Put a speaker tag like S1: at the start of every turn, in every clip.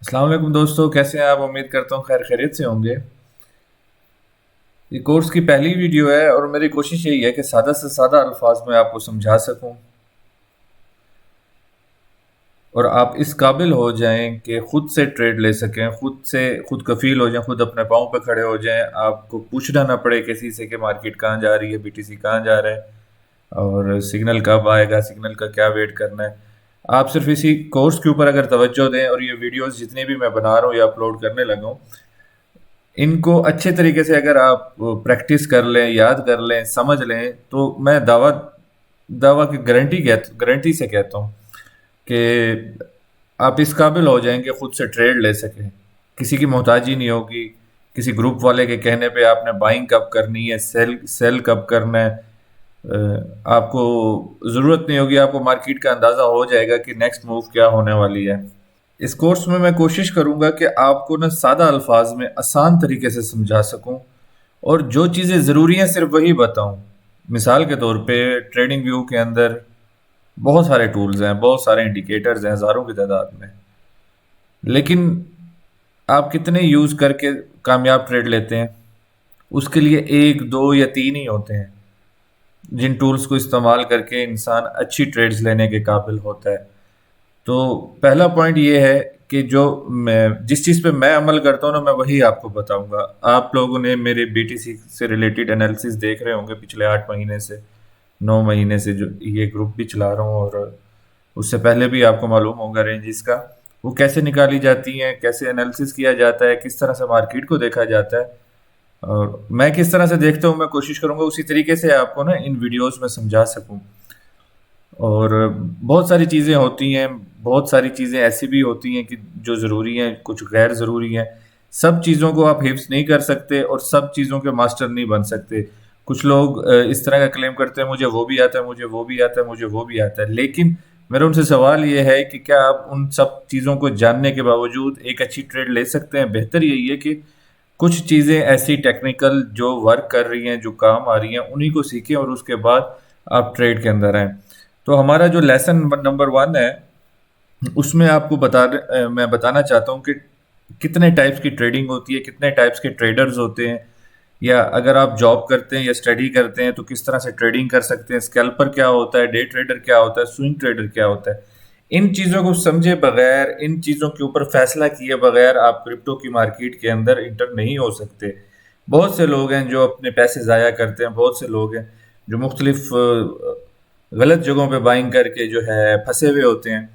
S1: السلام علیکم دوستو، کیسے ہیں آپ؟ امید کرتا ہوں خیر خیریت سے ہوں گے۔ یہ کورس کی پہلی ویڈیو ہے اور میری کوشش یہی ہے کہ سادہ سے سادہ الفاظ میں آپ کو سمجھا سکوں اور آپ اس قابل ہو جائیں کہ خود سے ٹریڈ لے سکیں، خود کفیل ہو جائیں، خود اپنے پاؤں پہ کھڑے ہو جائیں، آپ کو پوچھنا نہ پڑے کسی سے کہ مارکیٹ کہاں جا رہی ہے، بی ٹی سی کہاں جا رہا ہے اور سگنل کب آئے گا، سگنل کا کیا ویٹ کرنا ہے۔ آپ صرف اسی کورس کے اوپر اگر توجہ دیں اور یہ ویڈیوز جتنی بھی میں بنا رہا ہوں یا اپلوڈ کرنے لگا ہوں، ان کو اچھے طریقے سے اگر آپ پریکٹس کر لیں، یاد کر لیں، سمجھ لیں، تو میں دعویٰ کی گارنٹی سے کہتا ہوں کہ آپ اس قابل ہو جائیں کہ خود سے ٹریڈ لے سکیں، کسی کی محتاجی نہیں ہوگی، کسی گروپ والے کے کہنے پہ آپ نے بائنگ کب کرنی ہے، سیل کب کرنا ہے، آپ کو ضرورت نہیں ہوگی، آپ کو مارکیٹ کا اندازہ ہو جائے گا کہ نیکسٹ موو کیا ہونے والی ہے۔ اس کورس میں کوشش کروں گا کہ آپ کو نہ سادہ الفاظ میں آسان طریقے سے سمجھا سکوں اور جو چیزیں ضروری ہیں صرف وہی بتاؤں۔ مثال کے طور پہ ٹریڈنگ ویو کے اندر بہت سارے ٹولز ہیں، بہت سارے انڈیکیٹرز ہیں ہزاروں کی تعداد میں، لیکن آپ کتنے یوز کر کے کامیاب ٹریڈ لیتے ہیں؟ اس کے لیے ایک دو یا تین ہی ہوتے ہیں جن ٹولز کو استعمال کر کے انسان اچھی ٹریڈز لینے کے قابل ہوتا ہے۔ تو پہلا پوائنٹ یہ ہے کہ جس چیز پہ میں عمل کرتا ہوں نا، میں وہی آپ کو بتاؤں گا۔ آپ لوگوں نے میرے بی ٹی سی سے ریلیٹڈ انالیسز دیکھ رہے ہوں گے پچھلے 8 مہینے سے، 9 مہینے سے، جو یہ گروپ بھی چلا رہا ہوں، اور اس سے پہلے بھی آپ کو معلوم ہوگا رینجز کا وہ کیسے نکالی جاتی ہیں، کیسے انالیسز کیا جاتا ہے، کس طرح سے مارکیٹ کو دیکھا جاتا ہے، اور میں کس طرح سے دیکھتا ہوں، میں کوشش کروں گا اسی طریقے سے آپ کو نا ان ویڈیوز میں سمجھا سکوں۔ اور بہت ساری چیزیں ہوتی ہیں، بہت ساری چیزیں ایسی بھی ہوتی ہیں کہ جو ضروری ہیں، کچھ غیر ضروری ہیں۔ سب چیزوں کو آپ حفظ نہیں کر سکتے اور سب چیزوں کے ماسٹر نہیں بن سکتے۔ کچھ لوگ اس طرح کا کلیم کرتے ہیں، مجھے وہ بھی آتا ہے، مجھے وہ بھی آتا ہے، مجھے وہ بھی آتا ہے، لیکن میرا ان سے سوال یہ ہے کہ کیا آپ ان سب چیزوں کو جاننے کے باوجود ایک اچھی ٹریڈ لے سکتے ہیں؟ بہتر یہی ہے کہ کچھ چیزیں ایسی ٹیکنیکل جو ورک کر رہی ہیں، جو کام آ رہی ہیں، انہی کو سیکھیں اور اس کے بعد آپ ٹریڈ کے اندر آئیں۔ تو ہمارا جو لیسن نمبر 1 ہے، اس میں آپ کو میں بتانا چاہتا ہوں کہ کتنے ٹائپس کی ٹریڈنگ ہوتی ہے، کتنے ٹائپس کے ٹریڈرز ہوتے ہیں، یا اگر آپ جاب کرتے ہیں یا اسٹڈی کرتے ہیں تو کس طرح سے ٹریڈنگ کر سکتے ہیں، اسکیلپر کیا ہوتا ہے، ڈے ٹریڈر کیا ہوتا ہے، سوئنگ ٹریڈر کیا ہوتا ہے۔ ان چیزوں کو سمجھے بغیر، ان چیزوں کے اوپر فیصلہ کیے بغیر آپ کرپٹو کی مارکیٹ کے اندر انٹر نہیں ہو سکتے۔ بہت سے لوگ ہیں جو اپنے پیسے ضائع کرتے ہیں، بہت سے لوگ ہیں جو مختلف غلط جگہوں پہ بائنگ کر کے جو ہے پھنسے ہوئے ہوتے ہیں۔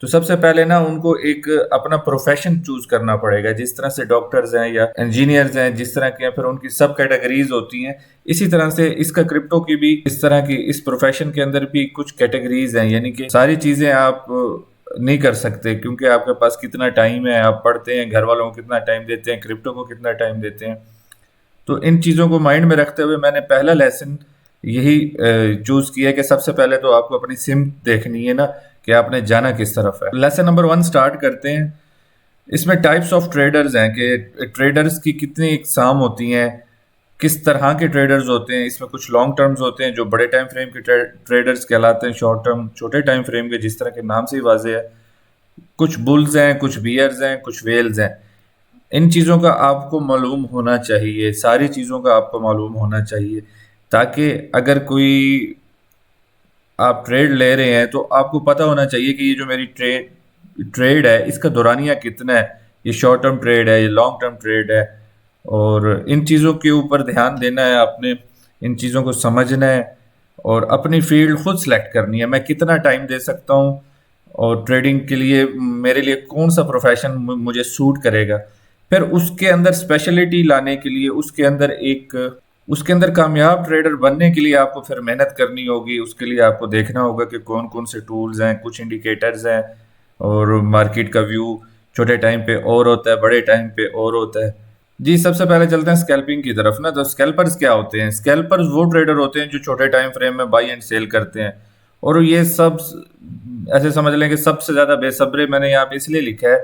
S1: تو سب سے پہلے نا ان کو ایک اپنا پروفیشن چوز کرنا پڑے گا، جس طرح سے ڈاکٹرز ہیں یا انجینئرز ہیں، جس طرح کے ہیں، پھر ان کی سب کیٹیگریز ہوتی ہیں، اسی طرح سے اس کا کرپٹو کی بھی اس طرح کی، اس پروفیشن کے اندر بھی کچھ کیٹیگریز ہیں، یعنی کہ ساری چیزیں آپ نہیں کر سکتے، کیونکہ آپ کے پاس کتنا ٹائم ہے، آپ پڑھتے ہیں، گھر والوں کو کتنا ٹائم دیتے ہیں، کرپٹو کو کتنا ٹائم دیتے ہیں۔ تو ان چیزوں کو مائنڈ میں رکھتے ہوئے میں نے پہلا لیسن یہی چوز کیا کہ سب سے پہلے تو آپ کو اپنی سمت دیکھنی ہے نا، کہ آپ نے جانا کس طرف ہے۔ لیسن نمبر 1 سٹارٹ کرتے ہیں۔ اس میں ٹائپس آف ٹریڈرز ہیں کہ ٹریڈرز کی کتنی اقسام ہوتی ہیں، کس طرح کے ٹریڈرز ہوتے ہیں۔ اس میں کچھ لانگ ٹرمز ہوتے ہیں جو بڑے ٹائم فریم کے ٹریڈرز کہلاتے ہیں، شارٹ ٹرم چھوٹے ٹائم فریم کے، جس طرح کے نام سے ہی واضح ہے۔ کچھ بلز ہیں، کچھ بیئرز ہیں، کچھ ویلز ہیں۔ ان چیزوں کا آپ کو معلوم ہونا چاہیے، ساری چیزوں کا آپ کو معلوم ہونا چاہیے، تاکہ اگر کوئی آپ ٹریڈ لے رہے ہیں تو آپ کو پتہ ہونا چاہیے کہ یہ جو میری ٹریڈ ہے، اس کا دورانیہ کتنا ہے، یہ شارٹ ٹرم ٹریڈ ہے، یہ لانگ ٹرم ٹریڈ ہے، اور ان چیزوں کے اوپر دھیان دینا ہے آپ نے، ان چیزوں کو سمجھنا ہے اور اپنی فیلڈ خود سلیکٹ کرنی ہے۔ میں کتنا ٹائم دے سکتا ہوں اور ٹریڈنگ کے لیے میرے لیے کون سا پروفیشن مجھے سوٹ کرے گا۔ پھر اس کے اندر اسپیشلٹی لانے کے لیے، اس کے اندر کامیاب ٹریڈر بننے کے لیے آپ کو پھر محنت کرنی ہوگی۔ اس کے لیے آپ کو دیکھنا ہوگا کہ کون کون سے ٹولز ہیں، کچھ انڈیکیٹرز ہیں، اور مارکیٹ کا ویو چھوٹے ٹائم پہ اور ہوتا ہے، بڑے ٹائم پہ اور ہوتا ہے۔ جی، سب سے پہلے چلتے ہیں اسکیلپنگ کی طرف نا۔ تو اسکیلپرز کیا ہوتے ہیں؟ اسکیلپرز وہ ٹریڈر ہوتے ہیں جو چھوٹے ٹائم فریم میں بائی اینڈ سیل کرتے ہیں، اور یہ سب ایسے سمجھ لیں کہ سب سے زیادہ بے صبرے میں نے یہاں پہ اس لیے لکھا ہے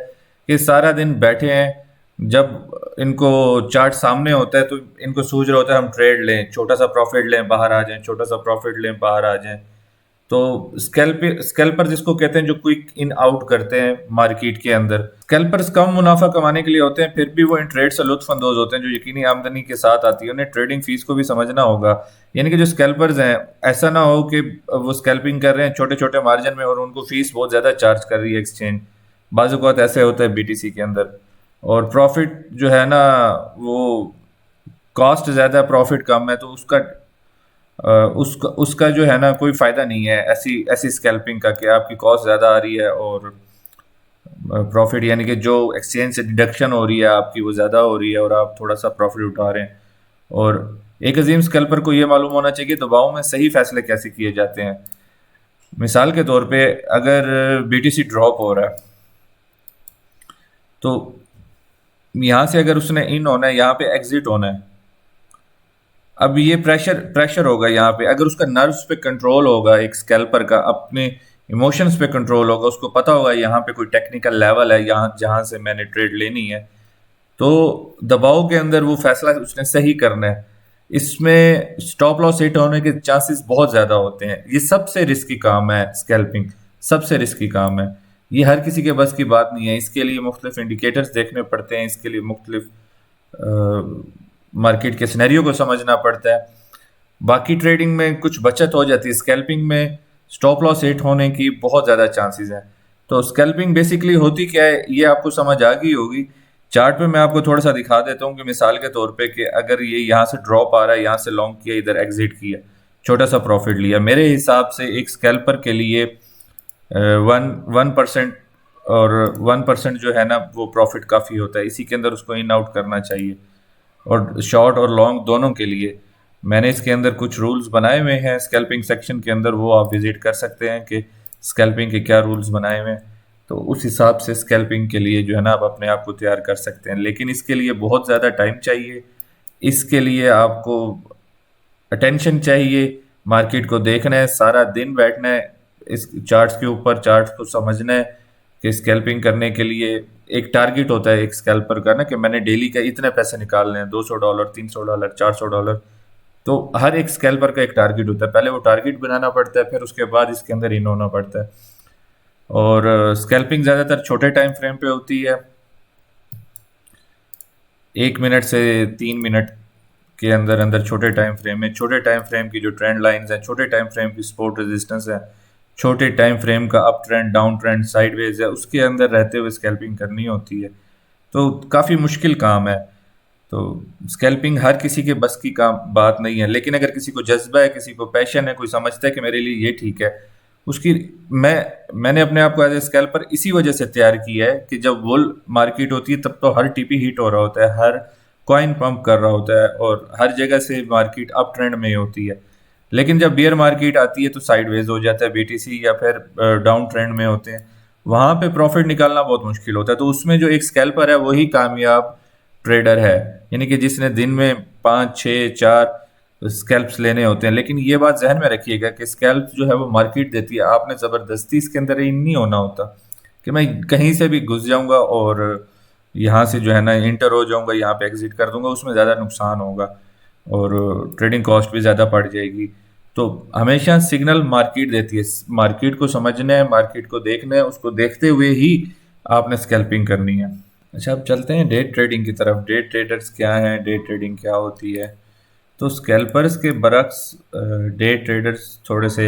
S1: کہ سارا دن بیٹھے ہیں، جب ان کو چارٹ سامنے ہوتا ہے تو ان کو سوچ رہا ہوتا ہے ہم ٹریڈ لیں، چھوٹا سا پروفٹ لیں، باہر آ جائیں، چھوٹا سا پروفٹ لیں، باہر آ جائیں۔ تو اسکیلپر جس کو کہتے ہیں جو کوئک ان آؤٹ کرتے ہیں مارکیٹ کے اندر، اسکیلپرز کم منافع کمانے کے لیے ہوتے ہیں، پھر بھی وہ ان ٹریڈ سے لطف اندوز ہوتے ہیں جو یقینی آمدنی کے ساتھ آتی ہے. انہیں ٹریڈنگ فیس کو بھی سمجھنا ہوگا. یعنی کہ جو اسکیلپرز ہیں ایسا نہ ہو کہ وہ اسکیلپنگ کر رہے ہیں چھوٹے چھوٹے مارجن میں اور ان کو فیس بہت زیادہ چارج کر رہی ہے ایکسچینج. بعض اوقات ایسے ہوتا ہے بی ٹی سی کے اندر، اور پروفٹ جو ہے نا وہ کاسٹ زیادہ ہے پروفٹ کم ہے، تو اس کا جو ہے نا کوئی فائدہ نہیں ہے ایسی اسکیلپنگ کا کہ آپ کی کاسٹ زیادہ آ رہی ہے اور پروفٹ یعنی کہ جو ایکسچینج سے ڈیڈکشن ہو رہی ہے آپ کی وہ زیادہ ہو رہی ہے اور آپ تھوڑا سا پروفٹ اٹھا رہے ہیں. اور ایک عظیم اسکیلپر کو یہ معلوم ہونا چاہیے کہ دباؤ میں صحیح فیصلے کیسے کیے جاتے ہیں. مثال کے طور پہ اگر بی ٹی سی ڈراپ ہو رہا ہے تو یہاں سے اگر اس نے ان ہونا ہے، یہاں پہ ایگزٹ ہونا ہے. اب یہ پریشر ہوگا یہاں پہ، اگر اس کا نروز پہ کنٹرول ہوگا، ایک اسکیلپر کا اپنے ایموشنز پہ کنٹرول ہوگا، اس کو پتہ ہوگا یہاں پہ کوئی ٹیکنیکل لیول ہے یہاں جہاں سے میں نے ٹریڈ لینی ہے، تو دباؤ کے اندر وہ فیصلہ اس نے صحیح کرنا ہے. اس میں سٹاپ لاس ہٹ ہونے کے چانسز بہت زیادہ ہوتے ہیں. یہ سب سے رسکی کام ہے اسکیلپنگ، سب سے رسکی کام ہے. یہ ہر کسی کے بس کی بات نہیں ہے. اس کے لیے مختلف انڈیکیٹرز دیکھنے پڑتے ہیں، اس کے لیے مختلف مارکیٹ کے سینیریو کو سمجھنا پڑتا ہے. باقی ٹریڈنگ میں کچھ بچت ہو جاتی ہے، اسکیلپنگ میں سٹاپ لاس ہٹ ہونے کی بہت زیادہ چانسز ہیں. تو اسکیلپنگ بیسکلی ہوتی کیا ہے یہ آپ کو سمجھ آ گئی ہوگی. چارٹ پہ میں آپ کو تھوڑا سا دکھا دیتا ہوں کہ مثال کے طور پہ کہ اگر یہ یہاں سے ڈراپ آ رہا ہے، یہاں سے لانگ کیا، ادھر ایگزٹ کیا، چھوٹا سا پروفٹ لیا، میرے حساب سے ایک اسکیلپر کے لیے 1% اور 1% جو ہے نا وہ پروفٹ کافی ہوتا ہے. اسی کے اندر اس کو ان آؤٹ کرنا چاہیے. اور شارٹ اور لانگ دونوں کے لیے میں نے اس کے اندر کچھ رولز بنائے ہوئے ہیں اسکیلپنگ سیکشن کے اندر، وہ آپ وزٹ کر سکتے ہیں کہ اسکیلپنگ کے کیا رولز بنائے ہوئے ہیں. تو اس حساب سے اسکیلپنگ کے لیے جو ہے نا آپ اپنے آپ کو تیار کر سکتے ہیں. لیکن اس کے لیے بہت زیادہ ٹائم چاہیے، اس کے لیے آپ کو اٹینشن چاہیے، مارکیٹ کو دیکھنا ہے، سارا دن بیٹھنا ہے اس چارٹس کے اوپر، چارٹس کو سمجھنا ہے کہ اسکیلپنگ کرنے کے لیے ایک ٹارگٹ ہوتا ہے ایک اسکیلپر کا نا کہ میں نے ڈیلی کا اتنے پیسے نکالنے ہیں، $200 $300 $400. تو ہر ایک اسکیلپر کا ایک ٹارگٹ ہوتا ہے. پہلے وہ ٹارگٹ بنانا پڑتا ہے، پھر اس کے بعد اس کے اندر ان ہونا پڑتا ہے. اور اسکیلپنگ زیادہ تر چھوٹے ٹائم فریم پہ ہوتی ہے، 1 منٹ سے 3 منٹ کے اندر چھوٹے ٹائم فریم میں. چھوٹے ٹائم فریم کی جو ٹرینڈ لائنز ہیں، چھوٹے ٹائم فریم کی سپورٹ ریزسٹنس ہے، چھوٹے ٹائم فریم کا اپ ٹرینڈ ڈاؤن ٹرینڈ سائڈ ویز ہے، اس کے اندر رہتے ہوئے اسکیلپنگ کرنی ہوتی ہے. تو کافی مشکل کام ہے. تو اسکیلپنگ ہر کسی کے بس کی بات نہیں ہے. لیکن اگر کسی کو جذبہ ہے، کسی کو پیشن ہے، کوئی سمجھتا ہے کہ میرے لیے یہ ٹھیک ہے، اس کی میں نے اپنے آپ کو ایز اے اسکیلپر اسی وجہ سے تیار کیا ہے کہ جب بل مارکیٹ ہوتی ہے تب تو ہر ٹی پی ہٹ ہو رہا ہوتا ہے، ہر کوائن پمپ کر رہا ہوتا ہے اور ہر جگہ سے مارکیٹ اپ ٹرینڈ میں ہی ہوتی ہے. لیکن جب بیئر مارکیٹ آتی ہے تو سائیڈ ویز ہو جاتا ہے بی ٹی سی، یا پھر ڈاؤن ٹرینڈ میں ہوتے ہیں، وہاں پہ پروفٹ نکالنا بہت مشکل ہوتا ہے. تو اس میں جو ایک اسکیلپر ہے وہی کامیاب ٹریڈر ہے، یعنی کہ جس نے دن میں 5 6 4 اسکیلپس لینے ہوتے ہیں. لیکن یہ بات ذہن میں رکھیے گا کہ اسکیلپ جو ہے وہ مارکیٹ دیتی ہے، آپ نے زبردستی اس کے اندر نہیں ہونا ہوتا کہ میں کہیں سے بھی گھس جاؤں گا اور یہاں سے جو ہے نا انٹر ہو جاؤں گا، یہاں پہ ایگزٹ کر دوں گا. اس میں زیادہ نقصان ہوگا اور ٹریڈنگ کاسٹ بھی زیادہ بڑھ جائے گی. تو ہمیشہ سگنل مارکیٹ دیتی ہے، مارکیٹ کو سمجھنا ہے، مارکیٹ کو دیکھنا ہے، اس کو دیکھتے ہوئے ہی آپ نے اسکیلپنگ کرنی ہے. اچھا اب چلتے ہیں ڈے ٹریڈنگ کی طرف. ڈے ٹریڈرز کیا ہیں، ڈے ٹریڈنگ کیا ہوتی ہے؟ تو اسکیلپرز کے برعکس ڈے ٹریڈرز تھوڑے سے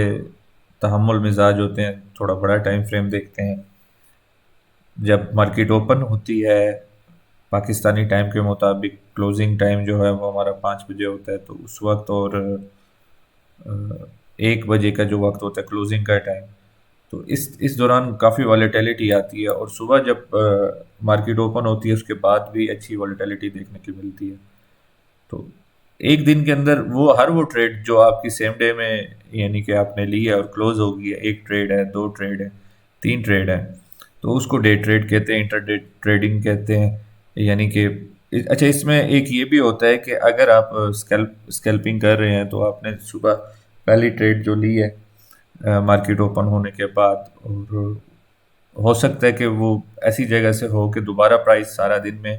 S1: تحمل مزاج ہوتے ہیں، تھوڑا بڑا ٹائم فریم دیکھتے ہیں. جب مارکیٹ اوپن ہوتی ہے پاکستانی ٹائم کے مطابق، کلوزنگ ٹائم جو ہے وہ ہمارا 5 بجے ہوتا ہے، تو اس وقت اور 1 بجے کا جو وقت ہوتا ہے کلوزنگ کا ٹائم، تو اس دوران کافی والیٹیلیٹی آتی ہے. اور صبح جب مارکیٹ اوپن ہوتی ہے اس کے بعد بھی اچھی والیٹیلیٹی دیکھنے کی ملتی ہے. تو ایک دن کے اندر ہر وہ ٹریڈ جو آپ کی سیم ڈے میں یعنی کہ آپ نے لی ہے اور کلوز ہو گئی ہے، 1 ٹریڈ ہے، 2 ٹریڈ ہے، 3 ٹریڈ ہے، تو اس کو ڈے ٹریڈ کہتے ہیں، انٹر ڈے ٹریڈنگ کہتے ہیں. یعنی کہ اچھا اس میں ایک یہ بھی ہوتا ہے کہ اگر آپ اسکیلپنگ کر رہے ہیں تو آپ نے صبح پہلی ٹریڈ جو لی ہے مارکیٹ اوپن ہونے کے بعد، اور ہو سکتا ہے کہ وہ ایسی جگہ سے ہو کہ دوبارہ پرائس سارا دن میں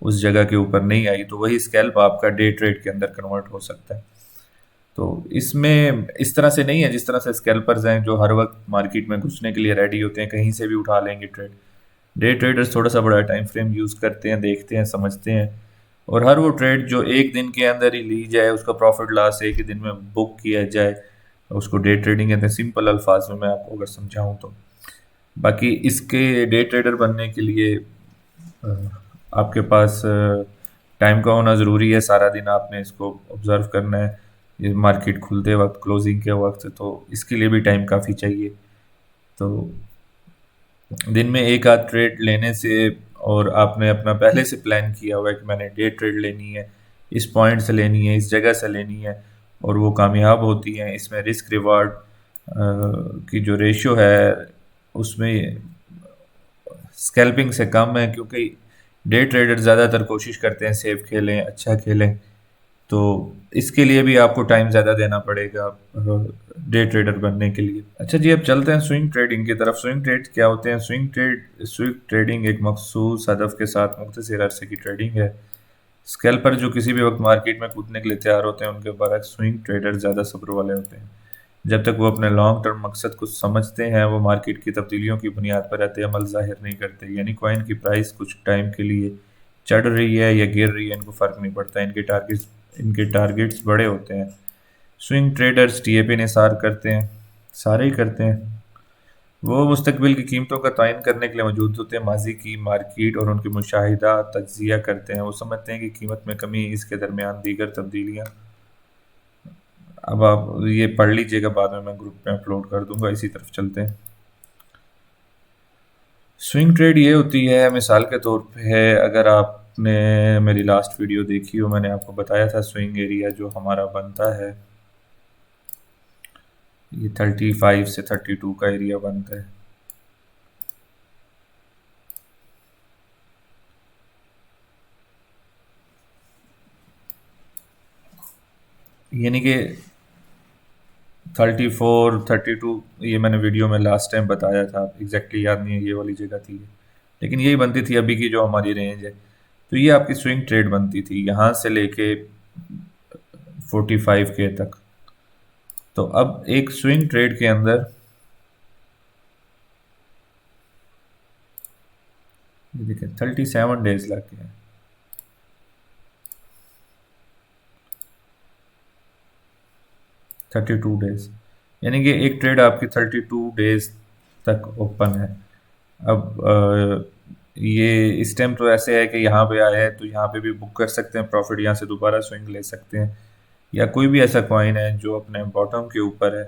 S1: اس جگہ کے اوپر نہیں آئی، تو وہی اسکیلپ آپ کا ڈے ٹریڈ کے اندر کنورٹ ہو سکتا ہے. تو اس میں اس طرح سے نہیں ہے جس طرح سے اسکیلپرز ہیں جو ہر وقت مارکیٹ میں گھسنے کے لیے ریڈی ہوتے ہیں، کہیں سے بھی اٹھا لیں گے ٹریڈ۔ ڈے ٹریڈرز تھوڑا سا بڑا ٹائم فریم یوز کرتے ہیں، دیکھتے ہیں، سمجھتے ہیں، اور ہر وہ ٹریڈ جو ایک دن کے اندر ہی لی جائے، اس کا پروفٹ لاس ایک ہی دن میں بک کیا جائے، اس کو ڈے ٹریڈنگ کہتے ہیں، سمپل الفاظ میں آپ کو اگر سمجھاؤں تو۔ باقی اس کے ڈے ٹریڈر بننے کے لیے آپ کے پاس ٹائم کا ہونا ضروری ہے، سارا دن آپ نے اس کو آبزرو کرنا ہے، یہ مارکیٹ کھلتے وقت، کلوزنگ کے وقت، تو اس کے لیے بھی ٹائم کافی چاہیے۔ تو دن میں ایک آدھ ٹریڈ لینے سے، اور آپ نے اپنا پہلے سے پلان کیا ہوا ہے کہ میں نے ڈے ٹریڈ لینی ہے، اس پوائنٹ سے لینی ہے، اس جگہ سے لینی ہے، اور وہ کامیاب ہوتی ہیں، اس میں رسک ریوارڈ کی جو ریشو ہے اس میں اسکیلپنگ سے کم ہے، کیونکہ ڈے ٹریڈر زیادہ تر کوشش کرتے ہیں سیف کھیلیں، اچھا کھیلیں، تو اس کے لیے بھی آپ کو ٹائم زیادہ دینا پڑے گا ڈے ٹریڈر بننے کے لیے۔ اچھا جی، اب چلتے ہیں سوئنگ ٹریڈنگ کی طرف۔ سوئنگ ٹریڈ کیا ہوتے ہیں؟ سوئنگ ٹریڈنگ ایک مخصوص ہدف کے ساتھ مختصر عرصے کی ٹریڈنگ ہے۔ اسکیلپر جو کسی بھی وقت مارکیٹ میں کودنے کے لیے تیار ہوتے ہیں، ان کے برعکس سوئنگ ٹریڈر زیادہ صبر والے ہوتے ہیں۔ جب تک وہ اپنے لانگ ٹرم مقصد کو سمجھتے ہیں، وہ مارکیٹ کی تبدیلیوں کی بنیاد پر رد عمل ظاہر نہیں کرتے، یعنی کوائن کی پرائس کچھ ٹائم کے لیے چڑھ رہی ہے یا گر رہی ہے، ان کو فرق نہیں پڑتا، ان کے ٹارگیٹس بڑے ہوتے ہیں۔ سوئنگ ٹریڈرز ٹی اے پی انحصار کرتے ہیں، سارے ہی کرتے ہیں۔ وہ مستقبل کی قیمتوں کا تعین کرنے کے لیے موجود ہوتے ہیں، ماضی کی مارکیٹ اور ان کے مشاہدہ تجزیہ کرتے ہیں۔ وہ سمجھتے ہیں کہ قیمت میں کمی، اس کے درمیان دیگر تبدیلیاں۔ اب آپ یہ پڑھ لیجئے گا، بعد میں گروپ میں اپلوڈ کر دوں گا۔ اسی طرف چلتے ہیں۔ سوئنگ ٹریڈ یہ ہوتی ہے، مثال کے طور پہ اگر آپ نے میری لاسٹ ویڈیو دیکھی ہو، میں نے آپ کو بتایا تھا سوئنگ ایریا جو ہمارا بنتا ہے، یہ 35 سے 32 کا ایریا بنتا ہے۔ یعنی کہ 34 32 یہ میں نے ویڈیو میں لاسٹ ٹائم بتایا تھا، ایگزیکٹلی یاد نہیں ہے، یہ والی جگہ تھی، لیکن یہی بنتی تھی ابھی کی جو ہماری رینج ہے۔ تو یہ آپ کی سوئنگ ٹریڈ بنتی تھی یہاں سے لے کے 45K تک۔ تو اب ایک سوئنگ ٹریڈ کے اندر یہ دیکھیں 37 ڈیز لگ گئے ہیں، 32 ڈیز، یعنی کہ ایک ٹریڈ آپ کی 32 ڈیز تک اوپن ہے۔ اب یہ اس ٹائم تو ایسے ہے کہ یہاں پہ آیا ہے تو یہاں پہ بھی بک کر سکتے ہیں پروفٹ، یہاں سے دوبارہ سوئنگ لے سکتے ہیں، یا کوئی بھی ایسا کوائن ہے جو اپنے باٹم کے اوپر ہے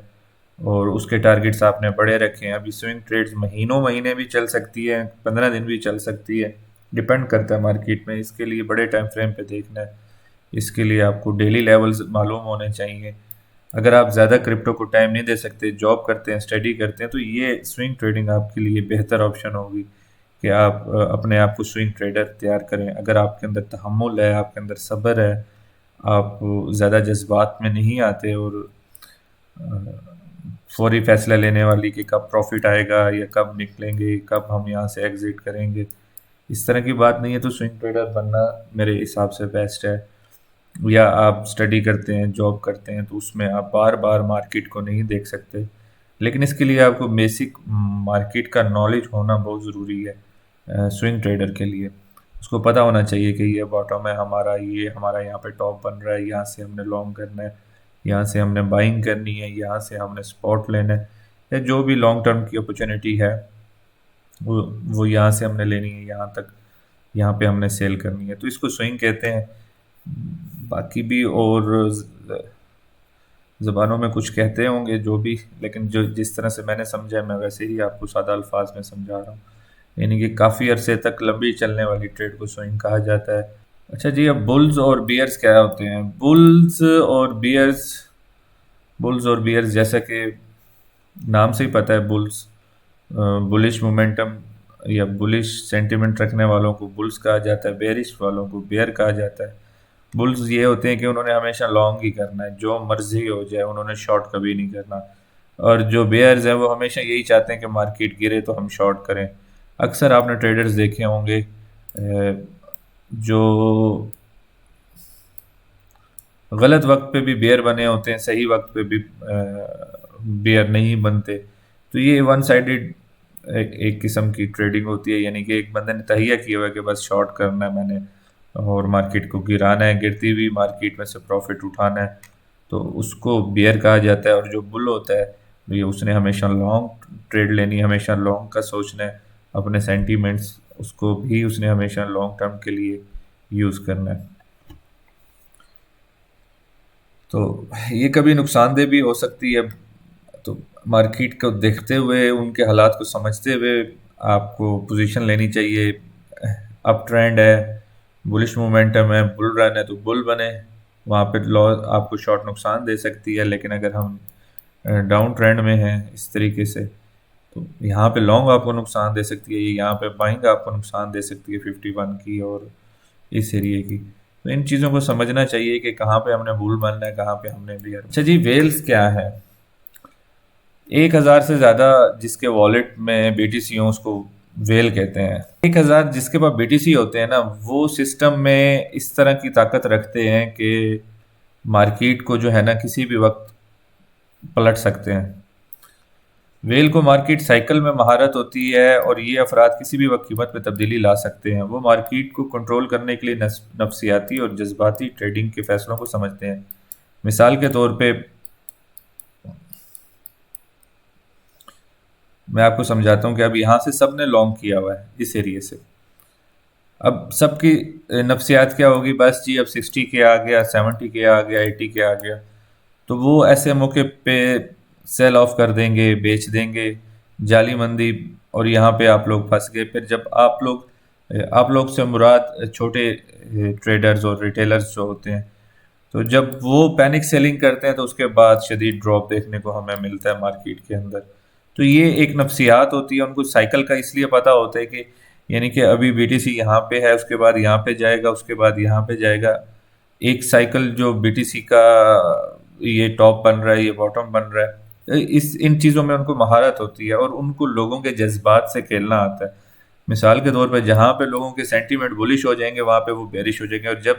S1: اور اس کے ٹارگٹس آپ نے بڑے رکھے ہیں۔ ابھی سوئنگ ٹریڈز مہینے بھی چل سکتی ہے، 15 دن بھی چل سکتی ہے، ڈیپینڈ کرتا ہے مارکیٹ میں۔ اس کے لیے بڑے ٹائم فریم پہ دیکھنا ہے، اس کے لیے آپ کو ڈیلی لیولز معلوم ہونے چاہیے۔ اگر آپ زیادہ کرپٹو کو ٹائم نہیں دے سکتے، جاب کرتے ہیں، اسٹڈی کرتے ہیں، تو یہ سوئنگ ٹریڈنگ آپ کے لیے بہتر آپشن ہوگی کہ آپ اپنے آپ کو سوئنگ ٹریڈر تیار کریں۔ اگر آپ کے اندر تحمل ہے، آپ کے اندر صبر ہے، آپ زیادہ جذبات میں نہیں آتے اور فوری فیصلہ لینے والی کہ کب پروفٹ آئے گا یا کب نکلیں گے، کب ہم یہاں سے ایگزٹ کریں گے، اس طرح کی بات نہیں ہے، تو سوئنگ ٹریڈر بننا میرے حساب سے بیسٹ ہے۔ یا آپ اسٹڈی کرتے ہیں، جاب کرتے ہیں، تو اس میں آپ بار بار مارکیٹ کو نہیں دیکھ سکتے، لیکن اس کے لیے آپ کو بیسک مارکیٹ کا نالج ہونا بہت ضروری ہے سوئنگ ٹریڈر کے لیے۔ اس کو پتہ ہونا چاہیے کہ یہ باٹم ہے ہمارا، یہ ہمارا یہاں پہ ٹاپ بن رہا ہے، یہاں سے ہم نے لانگ کرنا ہے، یہاں سے ہم نے بائنگ کرنی ہے، یہاں سے ہم نے سپورٹ لینا ہے، یا جو بھی لانگ ٹرم کی اپرچونیٹی ہے وہ یہاں سے ہم نے لینی ہے، یہاں تک، یہاں پہ ہم نے سیل کرنی ہے، تو اس کو سوئنگ کہتے ہیں۔ باقی بھی اور زبانوں میں کچھ کہتے ہوں گے جو بھی، لیکن جو جس طرح سے میں نے سمجھا میں ویسے ہی آپ کو سادہ الفاظ میں سمجھا رہا ہوں، یعنی کہ کافی عرصے تک لمبی چلنے والی ٹریڈ کو سوئنگ کہا جاتا ہے۔ اچھا جی، اب بلز اور بیئرز کیا ہوتے ہیں؟ بلز اور بیئرز جیسا کہ نام سے ہی پتہ ہے، بلز بلش مومنٹم یا بلش سینٹیمنٹ رکھنے والوں کو بلز کہا جاتا ہے، بیئرش والوں کو بیئر کہا جاتا ہے۔ بلز یہ ہوتے ہیں کہ انہوں نے ہمیشہ لانگ ہی کرنا ہے، جو مرضی ہو جائے، انہوں نے شارٹ کبھی نہیں کرنا، اور جو بیئرز ہیں وہ ہمیشہ یہی چاہتے ہیں کہ مارکیٹ گرے تو ہم شارٹ کریں۔ اکثر آپ نے ٹریڈرز دیکھے ہوں گے جو غلط وقت پہ بھی بیئر بنے ہوتے ہیں، صحیح وقت پہ بھی بیئر نہیں بنتے. تو یہ ون سائیڈڈ ایک قسم کی ٹریڈنگ ہوتی ہے، یعنی کہ ایک بندے نے تہیہ کیا ہوا ہے کہ بس شارٹ کرنا ہے میں نے اور مارکیٹ کو گرانا ہے، گرتی ہوئی مارکیٹ میں سے پروفٹ اٹھانا ہے، تو اس کو بیئر کہا جاتا ہے. اور جو بل ہوتا ہے یہ اس نے ہمیشہ لانگ ٹریڈ لینی، ہمیشہ لانگ کا سوچنا ہے، اپنے سینٹیمنٹس اس کو بھی اس نے ہمیشہ لانگ ٹرم کے لیے یوز کرنا ہے. تو یہ کبھی نقصان دہ بھی ہو سکتی ہے. تو مارکیٹ کو دیکھتے ہوئے، ان کے حالات کو سمجھتے ہوئے آپ کو پوزیشن لینی چاہیے. اپ ٹرینڈ ہے، بلش مومنٹم ہے، بل رن ہے تو بل بنے، وہاں پہ لاس آپ کو شارٹ نقصان دے سکتی ہے. لیکن اگر ہم ڈاؤن ٹرینڈ میں ہیں اس طریقے سے، تو یہاں پہ لانگ آپ کو نقصان دے سکتی ہے، یہاں پہ بائنگ آپ کو نقصان دے سکتی ہے 51 کی اور اس ایریے کی. تو ان چیزوں کو سمجھنا چاہیے کہ کہاں پہ ہم نے بول بننا ہے، کہاں پہ ہم نے بیئر. اچھا جی، ویلز کیا ہے؟ 1,000 سے زیادہ جس کے والیٹ میں بی ٹی سی ہوں اس کو ویل کہتے ہیں. 1,000 جس کے پاس بی ٹی سی ہوتے ہیں نا، وہ سسٹم میں اس طرح کی طاقت رکھتے ہیں کہ مارکیٹ کو جو ہے نا کسی بھی وقت پلٹ سکتے ہیں. ویل کو مارکیٹ سائیکل میں مہارت ہوتی ہے، اور یہ افراد کسی بھی وقت قیمت میں تبدیلی لا سکتے ہیں. وہ مارکیٹ کو کنٹرول کرنے کے لیے نفسیاتی اور جذباتی ٹریڈنگ کے فیصلوں کو سمجھتے ہیں. مثال کے طور پہ میں آپ کو سمجھاتا ہوں کہ اب یہاں سے سب نے لانگ کیا ہوا ہے اس ایریے سے. اب سب کی نفسیات کیا ہوگی؟ بس جی اب 60 کے آ گیا، 70 کے آ گیا، 80 کے آ گیا، تو وہ ایسے موقع پہ سیل آف کر دیں گے، بیچ دیں گے، جعلی مندی. اور یہاں پہ آپ لوگ پھنس گئے. پھر جب آپ لوگ سے مراد چھوٹے ٹریڈرز اور ریٹیلرز جو ہوتے ہیں، تو جب وہ پینک سیلنگ کرتے ہیں تو اس کے بعد شدید ڈراپ دیکھنے کو ہمیں ملتا ہے مارکیٹ کے اندر. تو یہ ایک نفسیات ہوتی ہے، ان کو سائیکل کا اس لیے پتہ ہوتا ہے کہ یعنی کہ ابھی بی ٹی سی یہاں پہ ہے، اس کے بعد یہاں پہ جائے گا، اس کے بعد یہاں پہ جائے گا. ایک سائیکل جو بی ٹی سی کا یہ ٹاپ بن رہا ہے، یہ باٹم بن رہا ہے، ان چیزوں میں ان کو مہارت ہوتی ہے، اور ان کو لوگوں کے جذبات سے کھیلنا آتا ہے. مثال کے طور پہ جہاں پہ لوگوں کے سینٹیمنٹ بولش ہو جائیں گے وہاں پہ وہ بیرش ہو جائیں گے، اور جب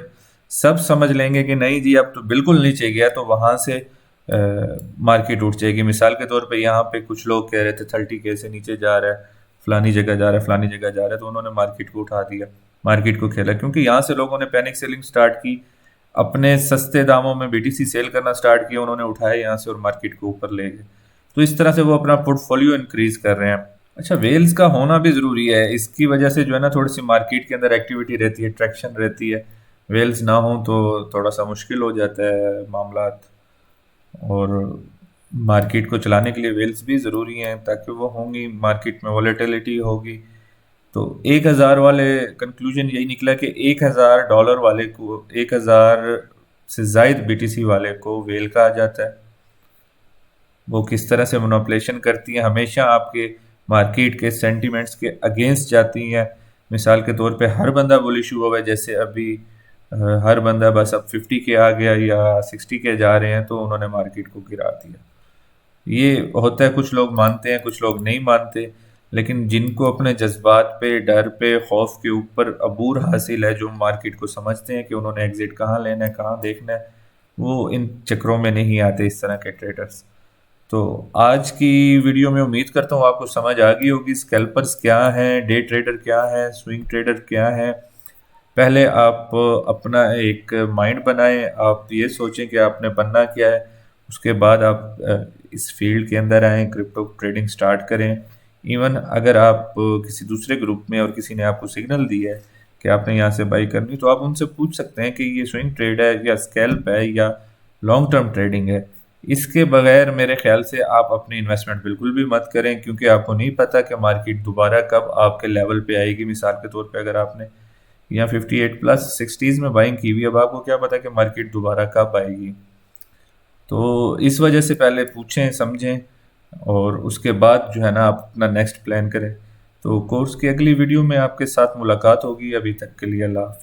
S1: سب سمجھ لیں گے کہ نہیں جی اب تو بالکل نیچے گیا، تو وہاں سے مارکیٹ اٹھ جائے گی. مثال کے طور پہ یہاں پہ کچھ لوگ کہہ رہے تھے 30K سے نیچے جا رہا ہے، فلانی جگہ جا رہا ہے، فلانی جگہ جا رہا ہے، تو انہوں نے مارکیٹ کو اٹھا دیا، مارکیٹ کو کھیلا، کیونکہ یہاں سے لوگوں نے پینک سیلنگ سٹارٹ کی، اپنے سستے داموں میں بی ٹی سی سیل کرنا سٹارٹ کیا، انہوں نے اٹھائے یہاں سے اور مارکیٹ کو اوپر لے گئے. تو اس طرح سے وہ اپنا پورٹ فولیو انکریز کر رہے ہیں. اچھا، ویلز کا ہونا بھی ضروری ہے. اس کی وجہ سے جو ہے نا تھوڑی سی مارکیٹ کے اندر ایکٹیویٹی رہتی ہے، ٹریکشن رہتی ہے. ویلز نہ ہوں تو تھوڑا سا مشکل ہو جاتا ہے معاملات، اور مارکیٹ کو چلانے کے لیے ویلز بھی ضروری ہیں تاکہ وہ ہوں گی، مارکیٹ میں والیٹیلٹی ہوگی. تو 1,000 والے کنکلوژن یہی نکلا کہ $1,000 والے کو، 1,000 سے زائد بی ٹی سی والے کو ویل کہا جاتا ہے. وہ کس طرح سے مینوپولیشن کرتی ہیں، ہمیشہ آپ کے مارکیٹ کے سینٹیمنٹس کے اگینسٹ جاتی ہیں. مثال کے طور پہ ہر بندہ بولش ہوا ہے، جیسے ابھی ہر بندہ بس اب 50 کے آ گیا یا 60 کے جا رہے ہیں تو انہوں نے مارکیٹ کو گرا دیا. یہ ہوتا ہے، کچھ لوگ مانتے ہیں، کچھ لوگ نہیں مانتے، لیکن جن کو اپنے جذبات پہ، ڈر پہ، خوف کے اوپر عبور حاصل ہے، جو مارکیٹ کو سمجھتے ہیں کہ انہوں نے ایگزٹ کہاں لینا ہے، کہاں دیکھنا ہے، وہ ان چکروں میں نہیں آتے اس طرح کے ٹریڈرز. تو آج کی ویڈیو میں امید کرتا ہوں آپ کو سمجھ آ گئی ہوگی اسکیلپرز کیا ہیں، ڈے ٹریڈر کیا ہیں، سوئنگ ٹریڈر کیا ہیں. پہلے آپ اپنا ایک مائنڈ بنائیں، آپ یہ سوچیں کہ آپ نے بننا کیا ہے، اس کے بعد آپ اس فیلڈ کے اندر آئیں، کرپٹو ٹریڈنگ سٹارٹ کریں. ایون اگر آپ کسی دوسرے گروپ میں اور کسی نے آپ کو سگنل دی ہے کہ آپ نے یہاں سے بائی کرنی، تو آپ ان سے پوچھ سکتے ہیں کہ یہ سوئنگ ٹریڈ ہے یا اسکیلپ ہے یا لانگ ٹرم ٹریڈنگ ہے. اس کے بغیر میرے خیال سے آپ اپنی انویسٹمنٹ بالکل بھی مت کریں، کیونکہ آپ کو نہیں پتہ کہ مارکیٹ دوبارہ کب آپ کے لیول پہ آئے گی. مثال کے طور پہ اگر آپ نے یا 58 پلس 60s میں بائنگ کی ہوئی، اب آپ کو کیا پتا کہ مارکیٹ دوبارہ کب آئے گی. تو اس وجہ سے پہلے پوچھیں، سمجھیں، اور اس کے بعد جو ہے نا آپ اپنا نیکسٹ پلان کریں. تو کورس کی اگلی ویڈیو میں آپ کے ساتھ ملاقات ہوگی. ابھی تک کے لیے اللہ حافظ.